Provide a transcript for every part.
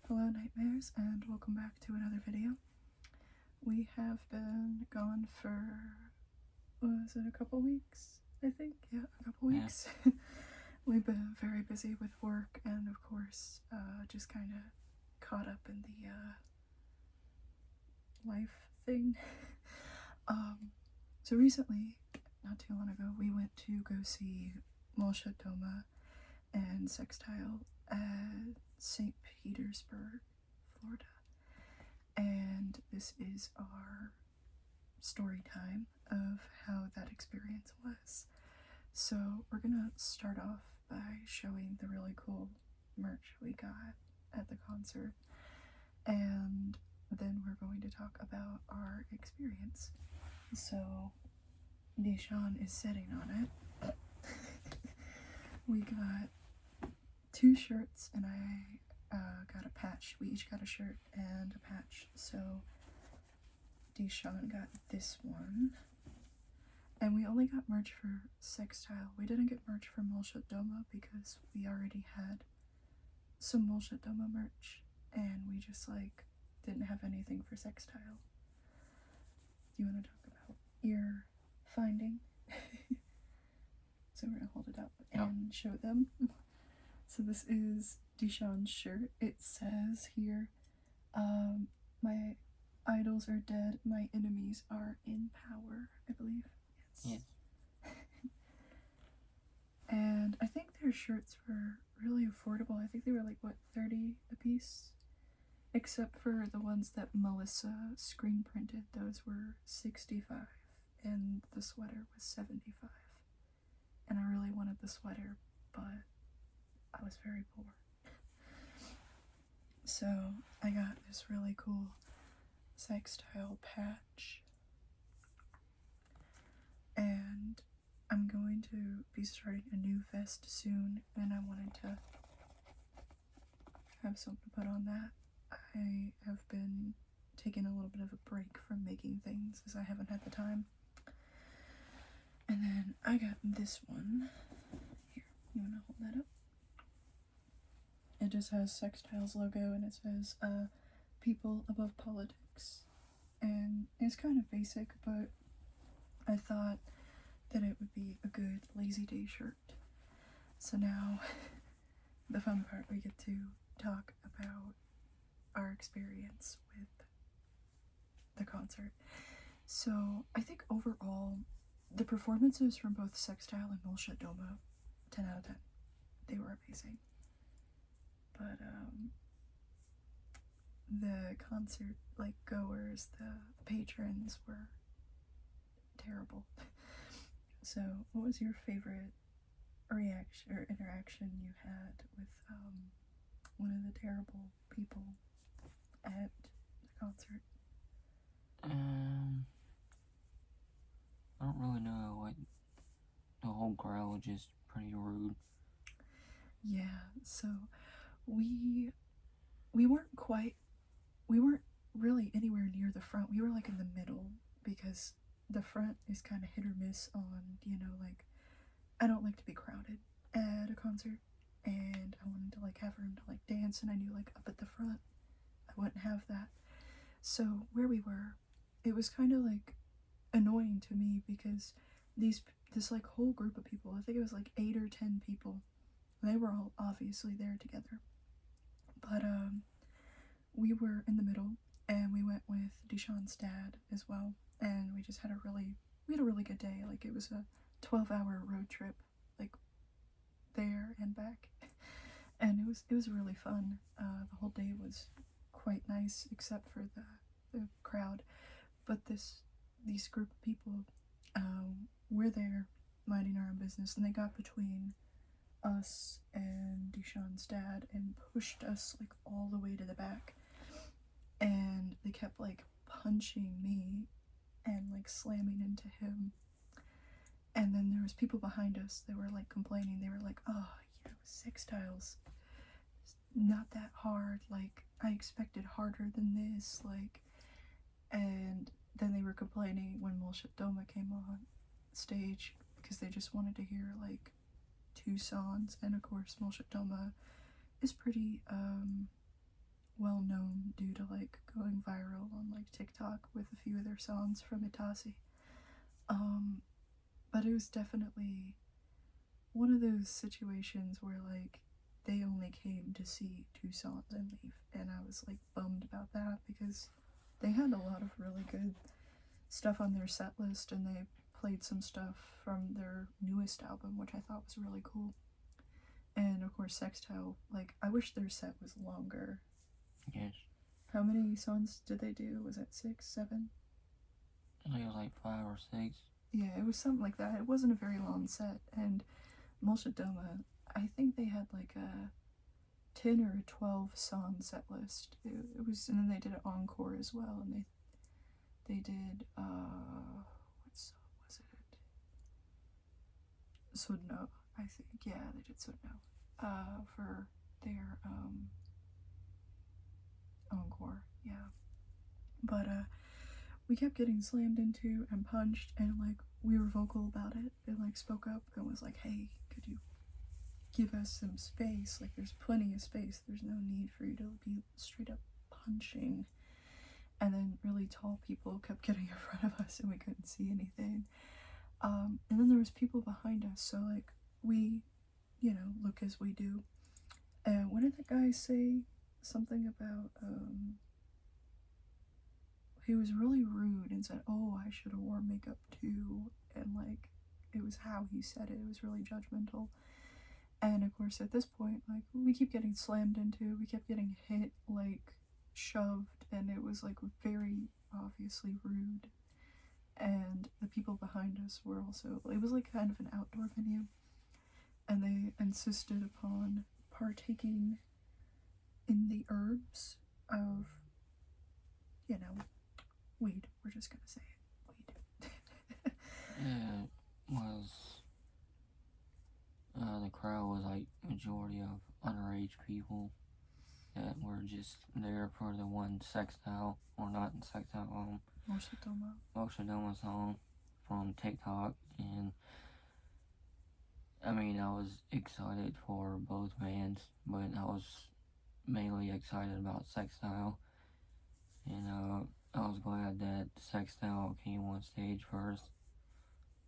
Hello Nightmares, and welcome back to another video. We have been gone for, was it a couple weeks? I think, yeah, a couple weeks. Yeah. We've been very busy with work and of course, just kind of caught up in the life thing. So recently, not too long ago, we went to go see Molchat, Doma, and Sextile at St. Petersburg, Florida. And this is our story time of how that experience was. So we're gonna start off by showing the really cool merch we got at the concert, and then we're going to talk about our experience. So Deshawn is sitting on it. We got 2 shirts and I got a patch. We each got a shirt and a patch. So Deshawn got this one. And we only got merch for Sextile. We didn't get merch for Molchat Doma because we already had some Molchat Doma merch and we just didn't have anything for Sextile. Do you want to talk about your finding? So we're gonna hold it up and show them. So this is Deshawn's shirt. It says here, my idols are dead, my enemies are in power, I believe. Yes. And I think their shirts were really affordable. I think they were $30 a piece? Except for the ones that Melissa screen printed. Those were $65 and the sweater was $75. And I really wanted the sweater, but I was very poor. So I got this really cool Sextile patch. And I'm going to be starting a new vest soon, and I wanted to have something to put on that. I have been taking a little bit of a break from making things as I haven't had the time. And then I got this one. Here, you wanna hold that up? It just has Sextile's logo and it says, people above politics. And it's kind of basic, but I thought that it would be a good lazy day shirt. So now, the fun part, we get to talk about our experience with the concert. So I think overall, the performances from both Sextile and Molchat Doma, 10 out of 10. They were amazing. But the concert goers, the patrons were terrible. So what was your favorite reaction or interaction you had with one of the terrible people at the concert? I don't really know, the whole crowd was just pretty rude. Yeah, so we weren't really anywhere near the front. We were in the middle because the front is kind of hit or miss on, I don't like to be crowded at a concert, and I wanted to have room to dance, and I knew up at the front I wouldn't have that. So where we were, it was kind of annoying to me because this whole group of people, I think it was 8 or 10 people, they were all obviously there together, but we were in the middle, and we went with Deshawn's dad as well, and we just had a really good day. It was a 12-hour road trip, there and back, and it was really fun. The whole day was quite nice, except for the crowd, but these group of people were there minding our own business, and they got between us and Deshawn's dad and pushed us all the way to the back, and they kept punching me and slamming into him. And then there was people behind us that were complaining. They were oh, Sextile's not that hard, I expected harder than this, and then they were complaining when Molchat Doma came on stage because they just wanted to hear 2 songs, and of course Molchat Doma is pretty well known due to like going viral on like TikTok with a few of their songs from Itasi. But it was definitely one of those situations where like they only came to see 2 songs and leave, and I was like bummed about that because they had a lot of really good stuff on their set list, and they played some stuff from their newest album, which I thought was really cool. And of course, Sextile, like, I wish their set was longer. Yes. How many songs did they do? Was it 6, 7? I think it was like 5 or 6. Yeah, it was something like that. It wasn't a very long set. And Molchat Doma, I think they had like a 10 or 12 song set list. It was, and then they did an encore as well, and they did what song was it? Sudno, I think. Yeah, they did Sudno for their encore. Yeah, but we kept getting slammed into and punched, and like we were vocal about it and like spoke up and was like, hey, could you give us some space? Like, there's plenty of space. There's no need for you to be straight up punching. And then really tall people kept getting in front of us and we couldn't see anything. And then there was people behind us, so like we, look as we do. And when did that guy say something about he was really rude and said, oh, I should have worn makeup too, and like it was how he said it was really judgmental. And of course at this point, like, we keep getting slammed into, we kept getting hit, like shoved, and it was like very obviously rude. And the people behind us were also, it was like kind of an outdoor venue, and they insisted upon partaking in the herbs of, weed. We're just gonna say it, weed. Yeah, it was. The crowd was like majority of underage people that were just there for the one Sextile, or not Sextile, Molchat Doma song from TikTok. And I mean, I was excited for both bands, but I was mainly excited about Sextile. And I was glad that Sextile came on stage first.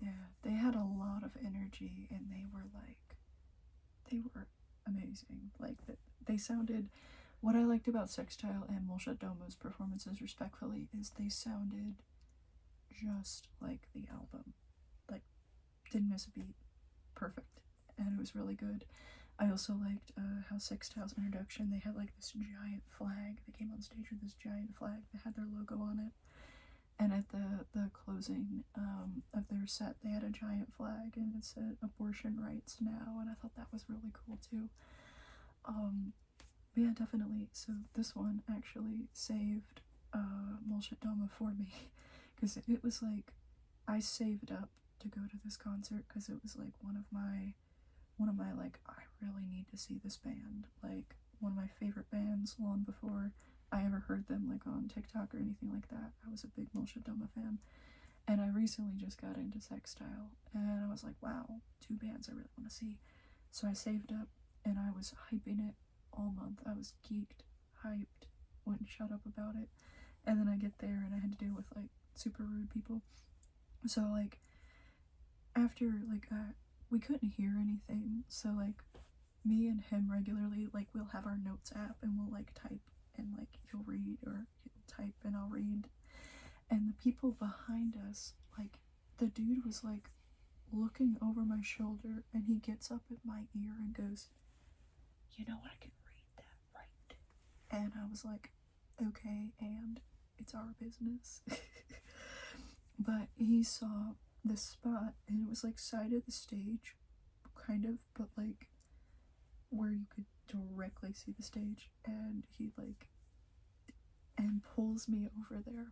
Yeah, they had a lot of energy, and they were amazing. Like, they sounded, what I liked about Sextile and Molchat Doma's performances, respectfully, is they sounded just like the album. Like, didn't miss a beat. Perfect. And it was really good. I also liked how Sextile's introduction, they had like this giant flag. They came on stage with this giant flag that had their logo on it. And at the closing of their set, they had a giant flag, and it said abortion rights now, and I thought that was really cool too. But yeah, definitely. So this one actually saved Molchat Doma for me, because it was like, I saved up to go to this concert because it was like one of my like, I really need to see this band, like one of my favorite bands long before I ever heard them like on TikTok or anything like that. I was a big Molchat Doma fan, and I recently just got into Sextile, and I was like, wow, 2 bands I really want to see. So I saved up, and I was hyping it all month. I was geeked, hyped, wouldn't shut up about it. And then I get there, and I had to deal with like super rude people. So like after like we couldn't hear anything, so like me and him regularly, like, we'll have our notes app and we'll like type, and like he'll read or he'll type and I'll read. And the people behind us, like, the dude was like looking over my shoulder, and he gets up at my ear and goes, you know, I can read that, right? And I was like, okay, and it's our business. But he saw this spot, and it was like side of the stage, kind of, but like where you could directly see the stage, and he like, and pulls me over there,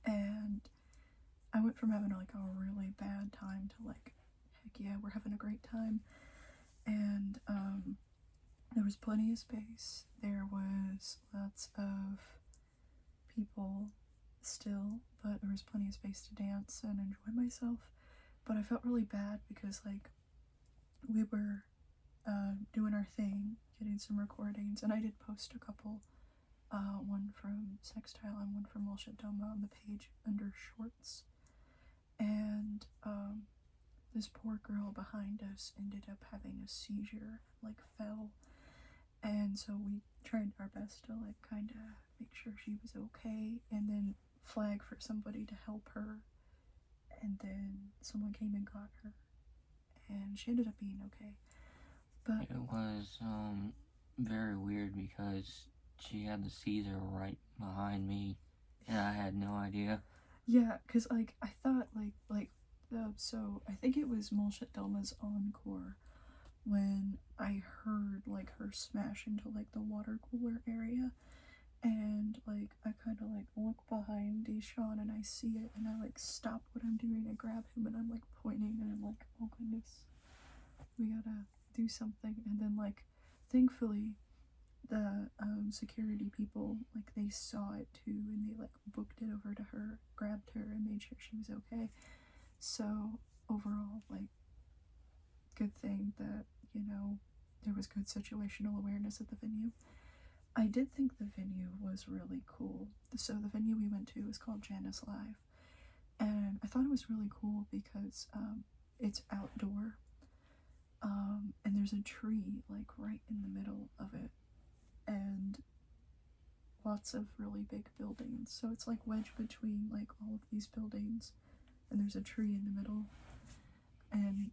and I went from having like a really bad time to like, heck yeah, we're having a great time. And there was plenty of space, there was lots of people still, but there was plenty of space to dance and enjoy myself. But I felt really bad because like we were doing our thing, getting some recordings, and I did post a couple one from Sextile and one from Molchat Doma on the page under shorts. And this poor girl behind us ended up having a seizure, like fell. And so we tried our best to like kind of make sure she was okay and then flag for somebody to help her. And then someone came and got her. And she ended up being okay. But it was very weird because she had the Caesar right behind me, and I had no idea. Yeah, because like I thought so I think it was Molchat Doma's encore when I heard like her smash into like the water cooler area, and like I kind of like look behind Deshawn and I see it and I like stop what I'm doing, I grab him and I'm like pointing and I'm like, oh goodness, we gotta do something. And then like thankfully the security people, like they saw it too and they like booked it over to her, grabbed her and made sure she was okay. So overall, like, good thing that, you know, there was good situational awareness at the venue. I did think the venue was really cool. So the venue we went to is called Janice Live, and I thought it was really cool because it's outdoor, and there's a tree like right in the middle of it, and lots of really big buildings. So it's like wedged between like all of these buildings, and there's a tree in the middle. And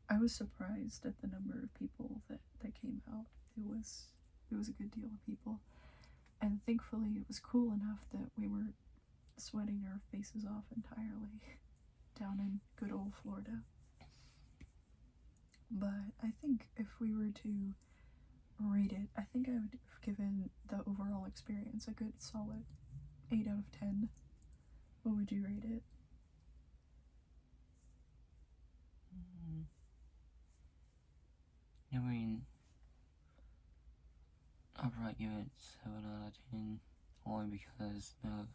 I was surprised at the number of people that came out. It was a good deal of people, and thankfully it was cool enough that we were sweating our faces off entirely down in good old Florida. But I think if we were to rate it, I think I would have given the overall experience a good solid 8 out of 10. What would you rate it? I mean, I'll probably give it 7 out of 10, only because the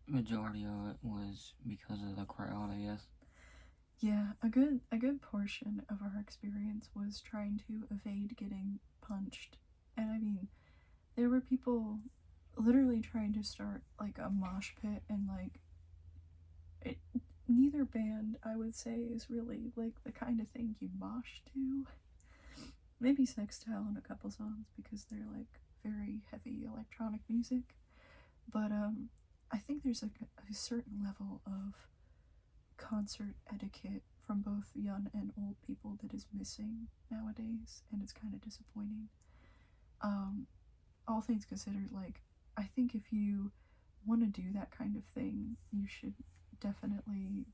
majority of it was because of the crowd, I guess. Yeah, a good portion of our experience was trying to evade getting punched. And I mean, there were people literally trying to start like a mosh pit, and like neither band, I would say, is really like the kind of thing you mosh to. Maybe Sextile in a couple songs because they're like very heavy electronic music. But I think there's like a certain level of concert etiquette from both young and old people that is missing nowadays, and it's kind of disappointing. All things considered, like, I think if you want to do that kind of thing, you should definitely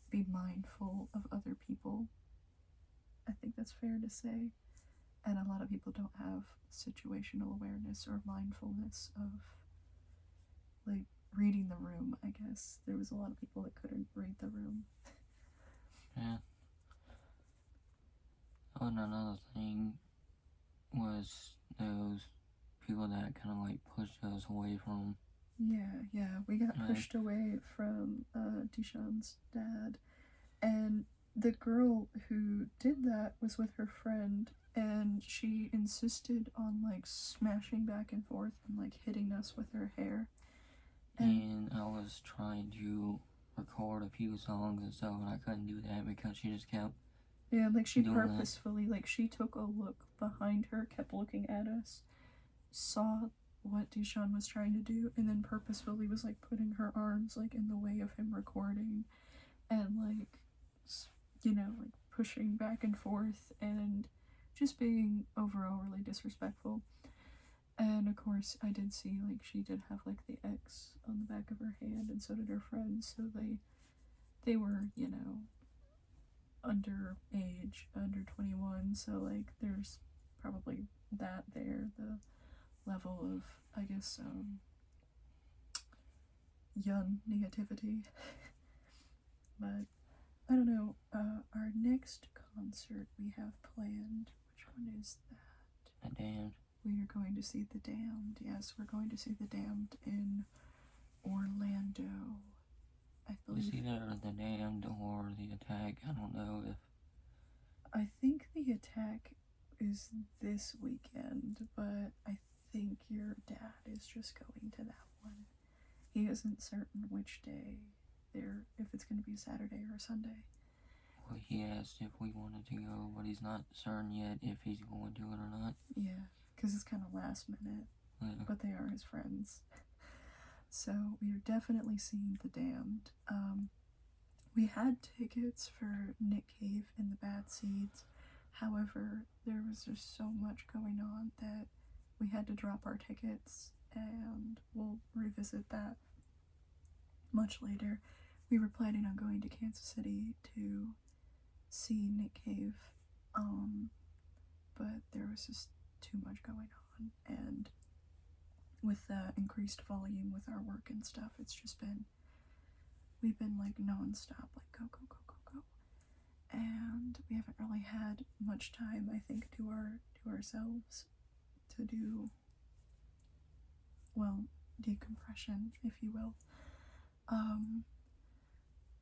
be mindful of other people. I think that's fair to say. And a lot of people don't have situational awareness or mindfulness of, like, reading the room, I guess. There was a lot of people that couldn't read the room. Yeah. Oh, and another thing was those people that kind of like pushed us away from. Yeah, we got pushed away from Deshawn's dad. And the girl who did that was with her friend, and she insisted on like smashing back and forth and like hitting us with her hair. And I was trying to record a few songs and stuff, and I couldn't do that because she just kept. Yeah, like she purposefully, like she took a look behind her, kept looking at us, saw what Deshawn was trying to do, and then purposefully was like putting her arms like in the way of him recording, and like, you know, like pushing back and forth and just being overall really disrespectful. And of course, I did see like she did have like the X on the back of her hand, and so did her friends. So they were, you know, underage, under 21. So like there's probably that there, the level of, I guess, young negativity. But I don't know. Our next concert we have planned, which one is that? The Damned. We are going to see The Damned. Yes, we're going to see The Damned in Orlando, I believe. It's either The Damned or The Attack. I don't know if. I think The Attack is this weekend, but I think your dad is just going to that one. He isn't certain which day if it's going to be Saturday or Sunday. Well, he asked if we wanted to go, but he's not certain yet if he's going to it or not. Yeah, because it's kind of last minute, Yeah. but they are his friends. So we are definitely seeing The Damned. We had tickets for Nick Cave and the Bad Seeds. However, there was just so much going on that we had to drop our tickets, and we'll revisit that much later. We were planning on going to Kansas City to see Nick Cave, but there was just too much going on, and with the increased volume with our work and stuff, we've been like non-stop, like go, and we haven't really had much time, I think, to ourselves to do, well, decompression, if you will.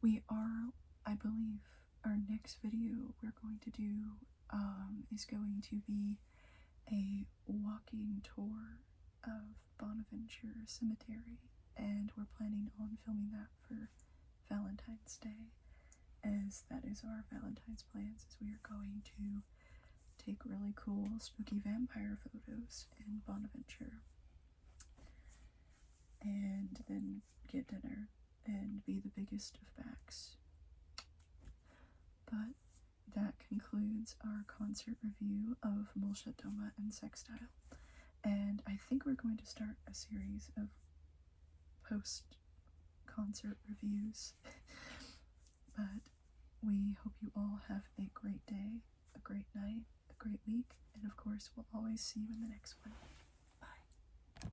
We are, I believe, our next video we're going to do is going to be a walking tour of Bonaventure Cemetery, and we're planning on filming that for Valentine's Day, as that is our Valentine's plans, as we are going to take really cool spooky vampire photos in Bonaventure, and then get dinner and be the biggest of backs. But that concludes our concert review of Molchat, Doma, and Sextile. And I think we're going to start a series of post-concert reviews. But we hope you all have a great day, a great night, a great week, and of course, we'll always see you in the next one.